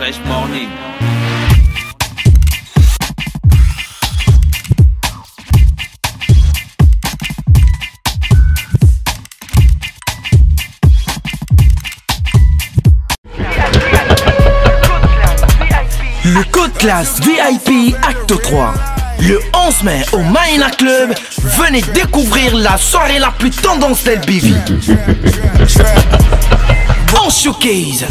Fresh Morning. Le Code Classe VIP Acte 3. Le 11 mai au Maïna Club, venez découvrir la soirée la plus tendance del BV. En showcase,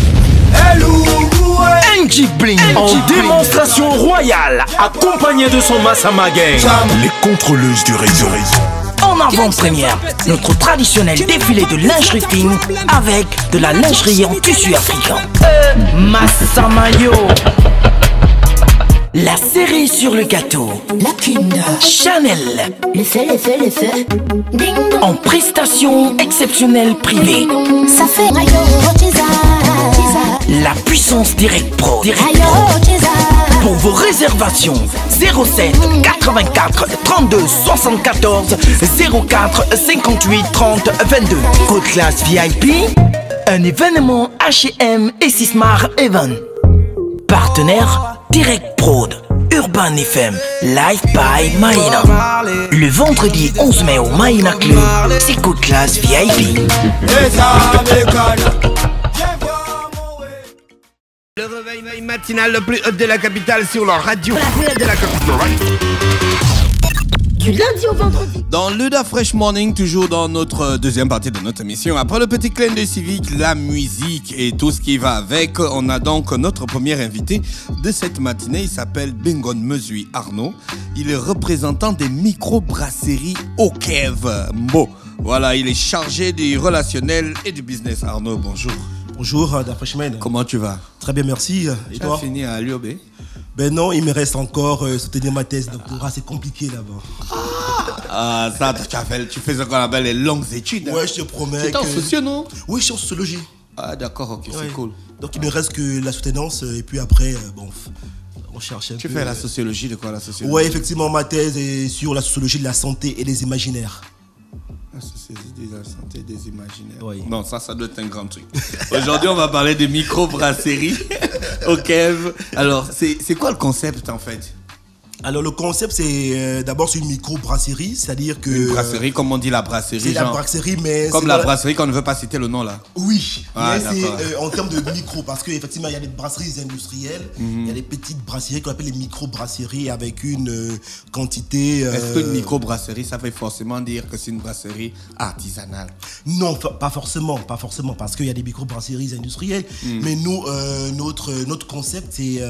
NG Bling en démonstration royale, accompagné de son Massama Gang. Les contrôleuses du réseau. En avant-première, notre traditionnel défilé de lingerie fine avec de la lingerie en tissu africain. Massamayo. La série sur le gâteau. La Kinder. Chanel. L'effet. Ding dong. En prestation exceptionnelle privée. Ça fait ayo, tisa. La puissance Direct Pro. Ayo, tisa. Pour vos réservations, 07 84 32 74 04 58 30 22. Code Classe VIP, un événement H&M et Sismar Event. Partenaire Direct Prod, Urban FM, Live by Maïna. Le vendredi 11 mai au Maïna Club, c'est Code Classe VIP. Le réveil matinal le plus haut de la capitale sur leur radio. La plus haute de la capitale. Du lundi au vendredi. Dans Luda Fresh Morning, toujours dans notre deuxième partie de notre émission. Après le petit clin d'œil civique, la musique et tout ce qui va avec, on a donc notre premier invité de cette matinée. Il s'appelle Bengon Mesui Arnaud. Il est représentant des microbrasseries Okev Mo. Voilà, il est chargé du relationnel et du business. Arnaud, bonjour. Bonjour, Da Freshman. Comment tu vas? Très bien, merci. Et toi? Tu as fini à l'UOB? Ben non, il me reste encore soutenir ma thèse de doctorat, c'est compliqué là-bas. Ah, ça, tu fais ce qu'on appelle les longues études. Ouais, je te promets. Tu es en socio, non? Oui, je suis en sociologie. Ah, d'accord, ok, c'est cool. Donc il me reste que la soutenance et puis après, bon, on cherche un peu. Tu fais la sociologie de quoi, la sociologie? Ouais, effectivement, ma thèse est sur la sociologie de la santé et des imaginaires. La sociologie de la santé et des imaginaires. Oui. Non, ça doit être un grand truc. Aujourd'hui, on va parler des microbrasseries au Kev. Alors, c'est quoi le concept en fait? Alors le concept c'est d'abord c'est une micro-brasserie, c'est-à-dire que... Une brasserie, comme on dit la brasserie. C'est la brasserie, mais... Comme la brasserie qu'on ne veut pas citer le nom là. Oui, ah, mais c'est en termes de micro, parce qu'effectivement il y a des brasseries industrielles, il y a des petites brasseries qu'on appelle les micro-brasseries avec une quantité... Est-ce qu'une micro-brasserie, ça veut forcément dire que c'est une brasserie artisanale? Non, pas forcément, parce qu'il y a des micro-brasseries industrielles, mais nous, notre concept c'est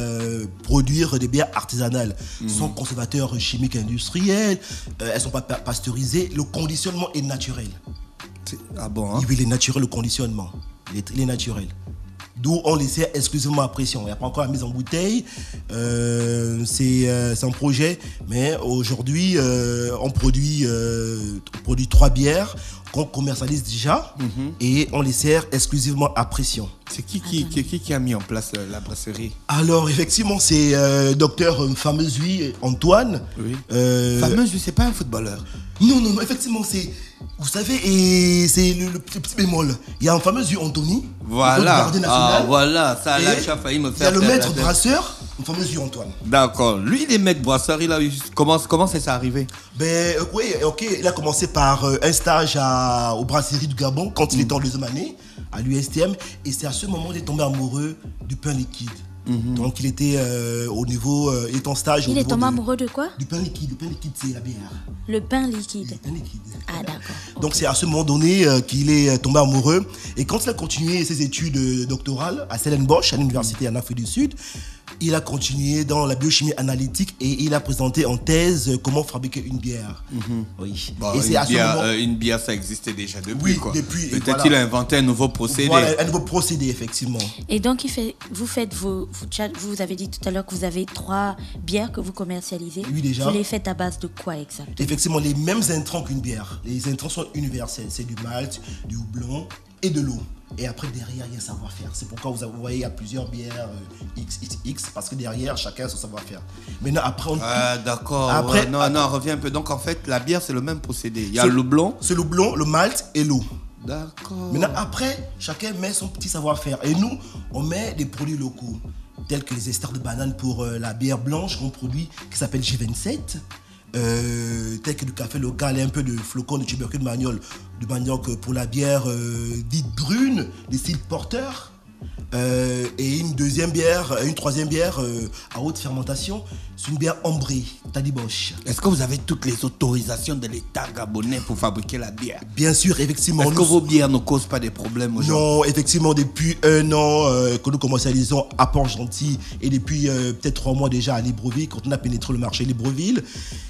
produire des bières artisanales. Sans conservateurs chimiques industriels, elles ne sont pas pasteurisées, le conditionnement est naturel. Ah bon hein? Oui, il est naturel, le conditionnement, il est naturel. D'où on les sert exclusivement à pression. Il n'y a pas encore la mise en bouteille, c'est un projet, mais aujourd'hui on produit 3 bières qu'on commercialise déjà et on les sert exclusivement à pression. C'est qui a mis en place la brasserie? Alors effectivement c'est docteur Fameux-Huy Antoine. Oui. Fameux-Huy, c'est pas un footballeur? Non, effectivement c'est... Vous savez, et c'est le petit bémol. Il y a un Fameux-Huy Anthony. Voilà. Ah voilà, ça là tu as failli me faire... Il y a le maître brasseur, un Fameux-Huy Antoine. D'accord. Lui il est maître brasseur, il a eu... Comment c'est ça arrivé? Ben oui, ok, il a commencé par un stage aux brasseries du Gabon quand il était en deuxième année à l'USTM, et c'est à ce moment qu'il est tombé amoureux du pain liquide. Donc il était au niveau, il est en stage. Il est tombé amoureux de quoi? Du pain liquide. Le pain liquide c'est la bière. Le pain liquide. Le pain liquide. Ah d'accord. Donc c'est à ce moment donné qu'il est tombé amoureux, et quand il a continué ses études doctorales à Stellenbosch, à l'université en Afrique du Sud, il a continué dans la biochimie analytique et il a présenté en thèse comment fabriquer une bière. Oui. Bon, et c'est à ce moment... une bière, ça existait déjà depuis. Oui, quoi. depuis. Peut-être qu'il a inventé un nouveau procédé. Voilà, un nouveau procédé, effectivement. Et donc, vous avez dit tout à l'heure que vous avez 3 bières que vous commercialisez. Oui, déjà. Vous les faites à base de quoi exactement? Effectivement, les mêmes intrants qu'une bière. Les intrants sont universels. C'est du malt, du houblon et de l'eau. Et après, derrière, il y a un savoir-faire. C'est pourquoi vous voyez, il y a plusieurs bières XXX, parce que derrière, chacun a son savoir-faire. Maintenant, après, on... d'accord. Après, non, reviens un peu. Donc, en fait, la bière, c'est le même procédé. Il y a le houblon. C'est le houblon, le malt et l'eau. D'accord. Maintenant, après, chacun met son petit savoir-faire. Et nous, on met des produits locaux. tels que les esters de banane pour la bière blanche qu'on produit, qui s'appelle G27. Tel que du café local et un peu de flocons de tubercules de manioc pour la bière dite brune, des styles porteurs. Et une troisième bière à haute fermentation, c'est une bière ambrée, Tadiboche. Est-ce que vous avez toutes les autorisations de l'État gabonais pour fabriquer la bière? Bien sûr, effectivement. Est-ce que vos bières ne causent pas des problèmes aux gens? Non, effectivement, depuis 1 an que nous commercialisons à Port-Gentil et depuis peut-être 3 mois déjà à Libreville, quand on a pénétré le marché Libreville,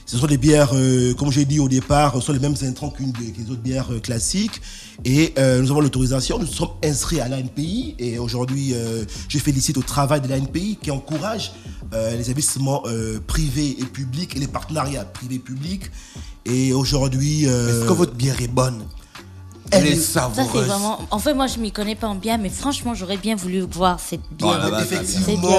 ce sont des bières, comme j'ai dit au départ, ce sont les mêmes intrants qu'une des autres bières classiques. Et nous avons l'autorisation, nous sommes inscrits à l'ANPI et aujourd'hui, je félicite au travail de l'ANPI qui encourage les investissements privés et publics et les partenariats privés-publics. Et aujourd'hui... Est-ce que votre bière est bonne? Elle est savoureuse. Ça, c'est vraiment... En fait, moi, je ne m'y connais pas en bière, mais franchement, j'aurais bien voulu voir cette bière. Voilà,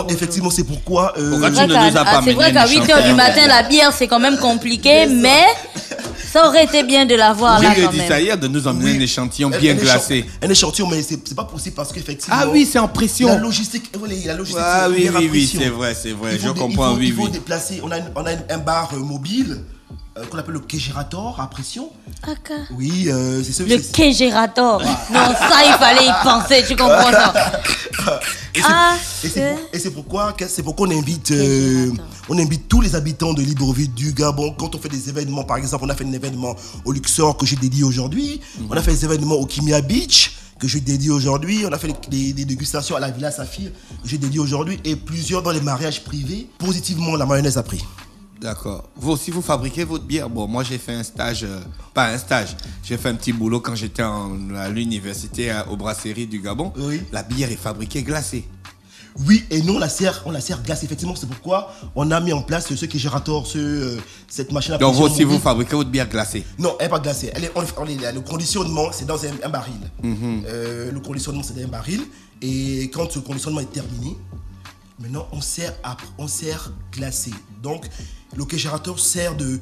effectivement, c'est pourquoi... Pourquoi tu ne nous as pas c'est vrai qu'à 8h du matin, la bière, c'est quand même compliqué, mais... Ça aurait été bien de l'avoir là quand même. Ça y est, de nous emmener un échantillon bien glacé. Un échantillon, mais c'est pas possible parce qu'effectivement... Ah oui, c'est en pression. La logistique, ah oui, c'est vrai. Je comprends, Il faut déplacer, on a un bar mobile qu'on appelle le Kégérator à pression. Okay. Oui, c'est ça. Le Kégérator. Non, ça, il fallait y penser, tu comprends ça. Et c'est pourquoi on invite tous les habitants de Libreville, du Gabon. Quand on fait des événements, par exemple, on a fait un événement au Luxor que j'ai dédié aujourd'hui. On a fait des événements au Kimia Beach que je dédie aujourd'hui. On a fait des dégustations à la Villa Saphir que j'ai dédié aujourd'hui. Et plusieurs dans les mariages privés. Positivement, la mayonnaise a pris. D'accord. Vous aussi, vous fabriquez votre bière? Bon, moi, j'ai fait un stage, pas un stage, j'ai fait un petit boulot quand j'étais à l'université aux brasseries du Gabon. Oui. La bière est fabriquée glacée. Oui, et nous, on la sert glacée. Effectivement, c'est pourquoi on a mis en place ce Kégérator, cette machine à pression. Donc, vous aussi, vous fabriquez votre bière glacée? Non, elle n'est pas glacée. Le conditionnement, c'est dans un baril. Le conditionnement, c'est dans un baril. Et quand le conditionnement est terminé, maintenant, on sert glacé. Donc, le Kégérator sert de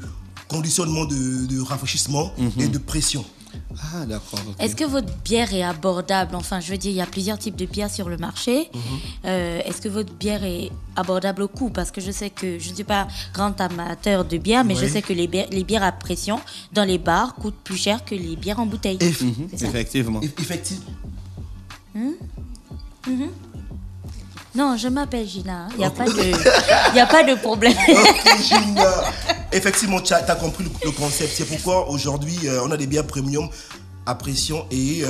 conditionnement de rafraîchissement et de pression. Ah, d'accord. Okay. Est-ce que votre bière est abordable? Enfin, je veux dire, il y a plusieurs types de bières sur le marché. Est-ce que votre bière est abordable au coût? Parce que je sais que je ne suis pas grand amateur de bière, mais je sais que les bières à pression dans les bars coûtent plus cher que les bières en bouteille. Effectivement. Non, je m'appelle Gina. Il n'y a pas de problème. Ok, Gina. Effectivement, tu as compris le concept. C'est pourquoi aujourd'hui, on a des bières premium à pression et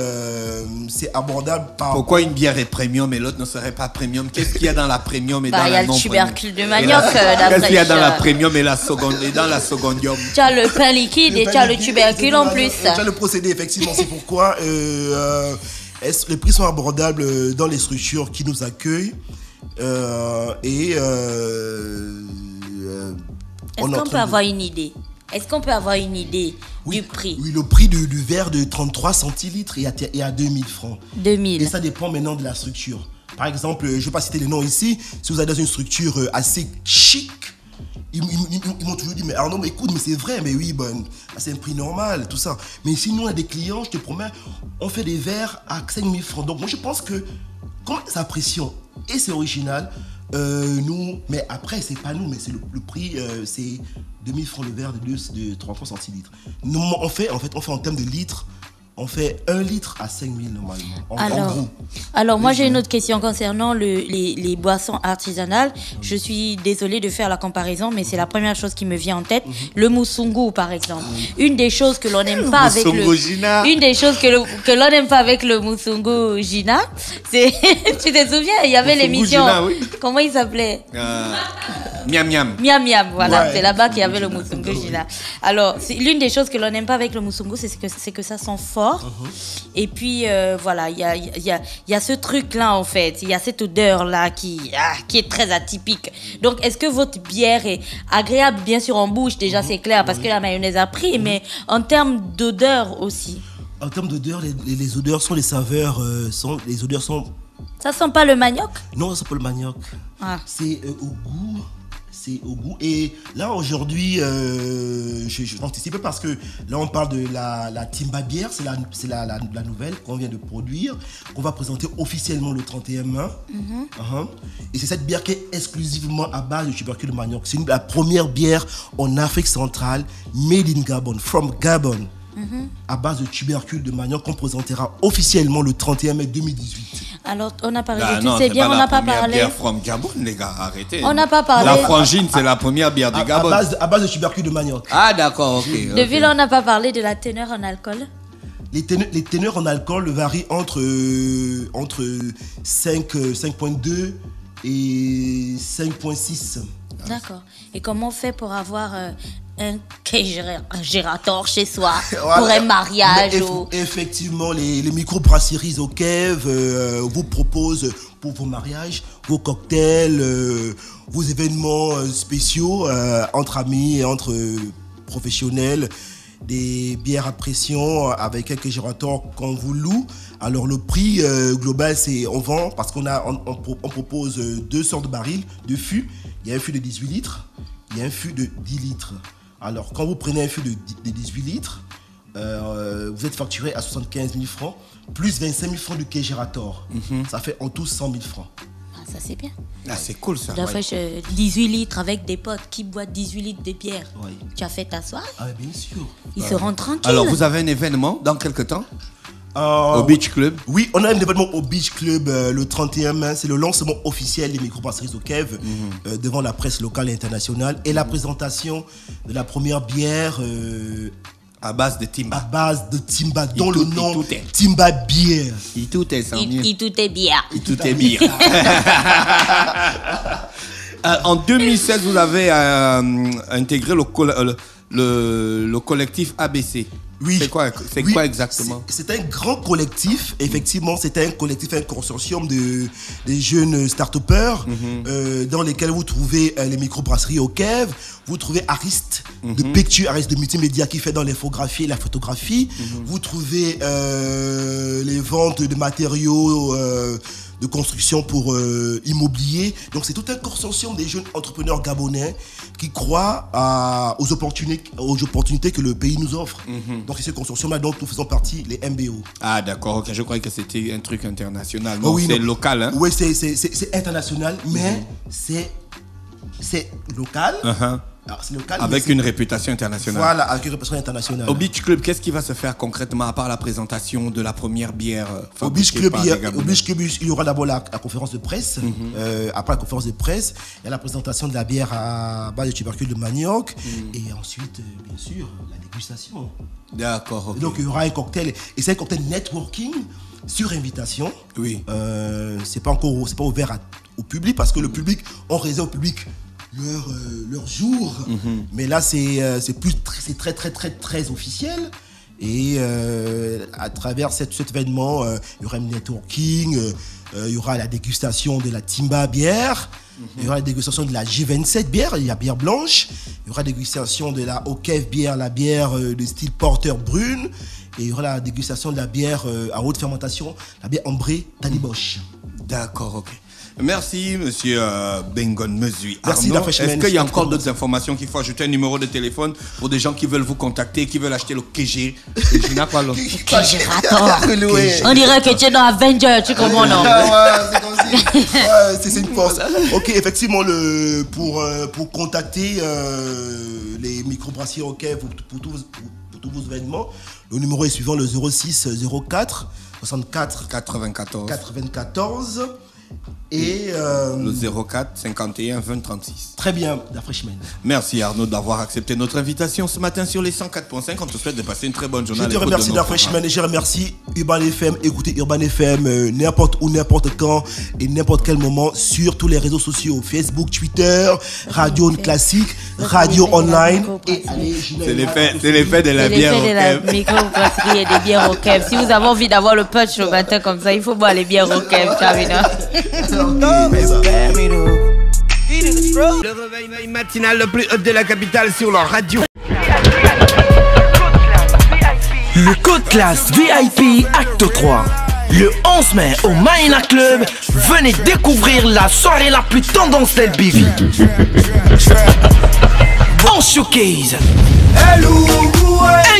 c'est abordable par... Pourquoi une bière est premium et l'autre ne serait pas premium? Qu'est-ce qu'il y a dans la premium et dans la non-premium? Il y a le tubercule de manioc. Qu'est-ce qu'il y a dans la premium et dans la secondium? Tu as le pain liquide et tu as le tubercule en plus. Tu as le procédé, effectivement. C'est pourquoi les prix sont abordables dans les structures qui nous accueillent. Est-ce qu'on peut avoir une idée? Du prix? Oui, le prix du verre de 33 centilitres est à 2000 francs. 2000. Et ça dépend maintenant de la structure. Par exemple, je ne vais pas citer les noms ici. Si vous êtes dans une structure assez chic, ils m'ont toujours dit, mais Arnaud, mais écoute, mais c'est vrai, mais oui, c'est un prix normal, tout ça. Mais si nous, on a des clients, je te promets, on fait des verres à 5000 francs. Donc moi, je pense que, comme c'est à pression et c'est original, mais après, c'est pas nous, mais c'est le prix, c'est 2000 francs le verre de 33 centilitres. Nous, on fait en termes de litres, on fait 1 litre à 5000 normalement, en gros. Alors moi j'ai une autre question concernant les boissons artisanales. Je suis désolée de faire la comparaison, mais c'est la première chose qui me vient en tête. Le moussoungou par exemple. Une des choses que l'on n'aime pas avec l'on n'aime pas avec le moussoungou Gina, c'est tu te souviens, il y avait l'émission Gina, oui. Comment il s'appelait? Miam Miam. Miam Miam, voilà, ouais. C'est là-bas qu'il y avait le moussoungou Gina. Alors, l'une des choses que l'on n'aime pas avec le moussoungou, c'est que ça sent fort. Et puis, voilà, il y a ce truc-là, en fait. Il y a cette odeur-là qui est très atypique. Donc, est-ce que votre bière est agréable? Bien sûr, en bouche, déjà, c'est clair, parce que la mayonnaise a pris, mais en termes d'odeur aussi. En termes d'odeur, les odeurs sont les saveurs, les odeurs sont... Ça sent pas le manioc? Non, ça sent pas le manioc. Ah. C'est au goût... c'est au goût. Et là, aujourd'hui, je anticipe parce que là, on parle de la Timba bière. C'est la nouvelle qu'on vient de produire, qu'on va présenter officiellement le 31 mai. Et c'est cette bière qui est exclusivement à base de tubercule de manioc. C'est la première bière en Afrique centrale, made in Gabon, from Gabon. À base de tubercule de manioc qu'on présentera officiellement le 31 mai 2018. Alors, on a parlé de toutes ces bières, on n'a pas parlé. Bière from Gabon, les gars, arrêtez. On n'a pas parlé. La frangine, c'est la première bière du Gabon. À base de tubercule de manioc. Ah, d'accord, ok. Depuis là, on n'a pas parlé de la teneur en alcool. Les teneurs en alcool varient entre 5,2 et 5,6. D'accord. Et comment on fait pour avoir un gérateur chez soi Voilà. pour un mariage Effectivement, les micro-brasseries au Kev vous proposent pour vos mariages, vos cocktails, vos événements spéciaux entre amis et entre professionnels, des bières à pression avec quelques gérateurs qu'on vous loue. Alors le prix global, c'est on vend parce qu'on propose deux sortes de barils, de fûts. Il y a un fût de 18 litres, il y a un fût de 10 litres. Alors quand vous prenez un fût de 18 litres, vous êtes facturé à 75 000 francs, plus 25 000 francs de quai gérateur. Ça fait en tout 100 000 francs. Ça c'est bien. Ah, c'est cool ça. Tu as fait 18 litres avec des potes qui boivent 18 litres de bière. Oui. Tu as fait ta soirée. Ah bien sûr. Ils seront tranquilles. Alors, vous avez un événement dans quelques temps au Beach Club? Oui, on a un événement au Beach Club le 31 mai. C'est le lancement officiel des microbrasseries au Kev devant la presse locale et internationale et la présentation de la première bière à base de Timba. À base de Timba, dont le nom est. Timba bière. Tout est bien. Tout est bien. En 2016, vous avez intégré le collectif ABC. Oui. C'est quoi exactement? C'est un grand collectif. Effectivement, c'était un collectif, un consortium des jeunes start-upers dans lesquels vous trouvez les microbrasseries au Kev, vous trouvez Arist de Picture, Arist de Multimédia qui fait dans l'infographie et la photographie. Vous trouvez les ventes de matériaux de construction pour immobilier. Donc c'est tout un consortium des jeunes entrepreneurs gabonais qui croient aux opportunités que le pays nous offre. Donc c'est ce consortium-là dont nous faisons partie, les MBO. Ah d'accord, ok. Je croyais que c'était un truc international. Oh, oui, c'est local, hein? Oui, c'est international, mais c'est local. Alors, c'est local. Avec une réputation internationale. Voilà, avec une réputation internationale. Au Beach Club, qu'est-ce qui va se faire concrètement à part la présentation de la première bière Au Beach Club, il y aura d'abord la conférence de presse. Après la conférence de presse, il y a la présentation de la bière à base de tubercule de manioc. Et ensuite, bien sûr, la dégustation. D'accord. Okay. Donc il y aura un cocktail. Et c'est un cocktail networking sur invitation. Oui. C'est pas ouvert au public parce que le public, on réserve au public leur jour. Mais là c'est très officiel. Et à travers cet événement, il y aura un networking, il y aura la dégustation de la Timba bière, il y aura la dégustation de la G27 bière, il y a bière blanche, il y aura la dégustation de la Okev bière, la bière de style porter brune, et il y aura la dégustation de la bière à haute fermentation, la bière ambrée Taniboche. D'accord, ok. Merci, monsieur Bengon Mesui. Merci, est-ce qu'il y a encore d'autres informations qu'il faut ajouter un numéro de téléphone pour des gens qui veulent vous contacter, qui veulent acheter le KG? On dirait que tu es dans Avenger, tu comprends, non? C'est comme si. C'est une force. Ok, effectivement, pour contacter les microbrasseries au Kev pour tous vos événements, le numéro est suivant, le 06 04 64 94. Et le 04 51 20 36. Très bien, la Freshman. Merci Arnaud d'avoir accepté notre invitation ce matin sur les 104.5. On te souhaite de passer une très bonne journée. Je te remercie, la Freshman, et je remercie Urban FM. Écoutez Urban FM n'importe où, n'importe quand et n'importe quel moment sur tous les réseaux sociaux, Facebook, Twitter, Radio Classique, Radio Online. Et c'est l'effet de la bière au Kev. Microbrasserie et des bières au Kev. Si vous avez envie d'avoir le punch au matin comme ça, il faut boire les bières au Kev, Chavina. Le réveil matinal le plus haut de la capitale sur leur radio. Le Code Classe VIP Acte 3. Le 11 mai au Maïna Club, venez découvrir la soirée la plus tendance del Bivi. En showcase,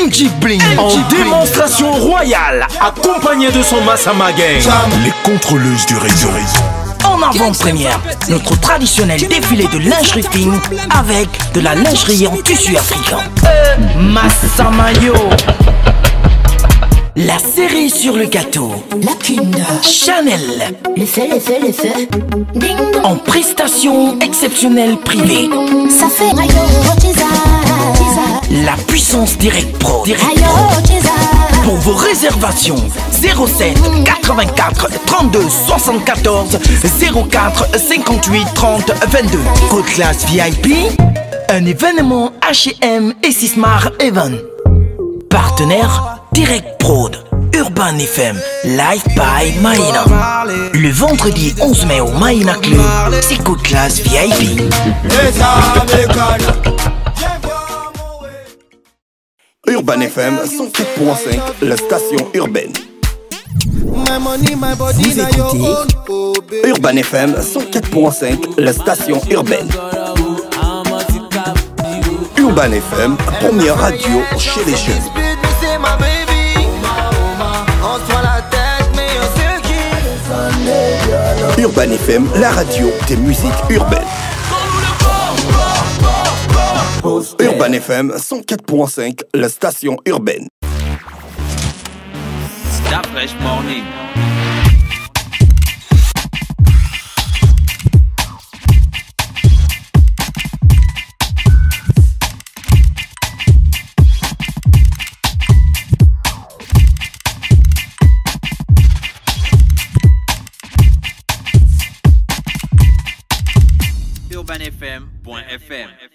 NG Bling en démonstration royale, accompagné de son Massama Gang. Les contrôleuses du réseau. En avant-première, notre traditionnel défilé de lingerie fine avec de la lingerie en tissu africain. Massamayo. La série sur le gâteau. La Kunda. Chanel. Le feu. Ding dong. En prestation exceptionnelle privée. Ça fait Ayo Chiza. La puissance Direct Pro. Ayo Chiza. Pour vos réservations, 07 84 32 74 04 58 30 22. Code classe VIP, un événement H&M et Sismar Event. Partenaire Direct Prod, Urban FM, Live by Maïna. Le vendredi 11 mai au Maïna Club, c'est Code classe VIP. Urban FM 104.5, la station urbaine. Vous écoutez Urban FM 104.5, la station urbaine. Urban FM, première radio chez les jeunes. Urban FM, la radio des musiques urbaines. Urban FM 104.5, la station urbaine. Stop Fresh Morning. UrbanFM.fm